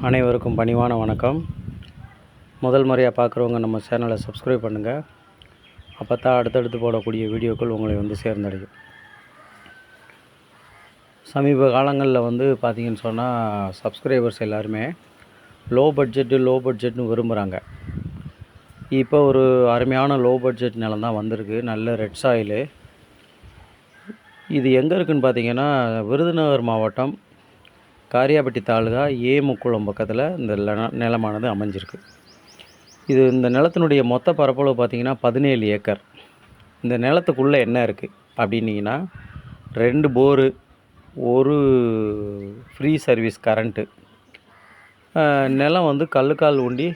அனைவருக்கும் பணிவான வணக்கம். முதல் முறையாக பார்க்குறவங்க நம்ம சேனலை சப்ஸ்கிரைப் பண்ணுங்கள். அப்போ தான் அடுத்தடுத்து போடக்கூடிய வீடியோக்கள் உங்களை வந்து சேர்ந்தடையும். சமீப காலங்களில் பார்த்திங்கன்னு சொன்னால் சப்ஸ்கிரைபர்ஸ் எல்லாருமே லோ பட்ஜெட்னு விரும்புகிறாங்க. இப்போ ஒரு அருமையான லோ பட்ஜெட் நிலம் தான் வந்திருக்கு. நல்ல ரெட் சாயிலு. இது எங்கே இருக்குதுன்னு பார்த்திங்கன்னா, விருதுநகர் மாவட்டம் காரியாபட்டி தாலுகா முக்குளம் பக்கத்தில் இந்த நிலமானது அமைஞ்சிருக்கு. இந்த நிலத்தினுடைய மொத்த பரப்பளவு பார்த்திங்கன்னா 17 ஏக்கர். இந்த நிலத்துக்குள்ளே என்ன இருக்குது அப்படின்னிங்கன்னா, 2 போரு, ஒரு ஃப்ரீ சர்வீஸ் கரண்ட்டு. நிலம் கல்லுக்கால் ஊண்டி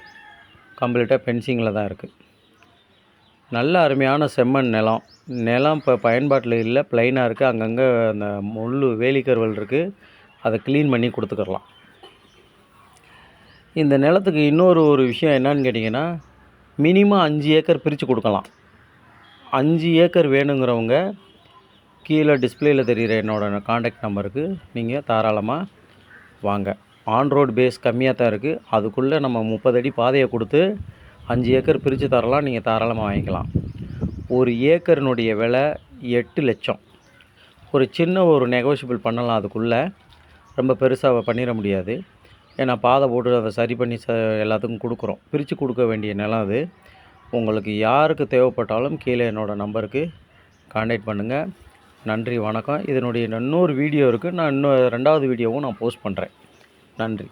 கம்ப்ளீட்டாக பென்சிங்கில் தான் இருக்குது. நல்ல அருமையான செம்மண் நிலம் இப்போ பயன்பாட்டில் இல்லை, ப்ளைனாக இருக்குது. அங்கங்கே அந்த வேலிக்கருவல் இருக்குது, அதை க்ளீன் பண்ணி கொடுத்துக்கலாம். இந்த நிலத்துக்கு ஒரு விஷயம் என்னன்னு கேட்டிங்கன்னா, மினிமம் 5 ஏக்கர் பிரித்து கொடுக்கலாம். 5 ஏக்கர் வேணுங்கிறவங்க கீழே டிஸ்பிளேயில் தெரிகிற என்னோடய காண்டாக்ட் நம்பருக்கு நீங்கள் தாராளமாக வாங்க. ஆன் ரோடு பேஸ் கம்மியாக தான் இருக்குது. அதுக்குள்ளே நம்ம 30 அடி பாதையை கொடுத்து 5 ஏக்கர் பிரித்து தரலாம். நீங்கள் தாராளமாக வாங்கிக்கலாம். ஒரு ஏக்கரினுடைய விலை 8 லட்சம். ஒரு நெகோஷியபிள் பண்ணலாம். அதுக்குள்ளே ரொம்ப பெருசாக பண்ணிட முடியாது. ஏன்னா பாதை போட்டு அதை சரி பண்ணி எல்லாத்துக்கும் கொடுக்குறோம். பிரித்து கொடுக்க வேண்டிய நிலம் அது. உங்களுக்கு யாருக்கு தேவைப்பட்டாலும் கீழே என்னோடய நம்பருக்கு கான்டாக்ட் பண்ணுங்கள். நன்றி, வணக்கம். இதனுடைய இன்னொரு வீடியோ இருக்குது. நான் 2வது வீடியோவும் போஸ்ட் பண்ணுறேன். நன்றி.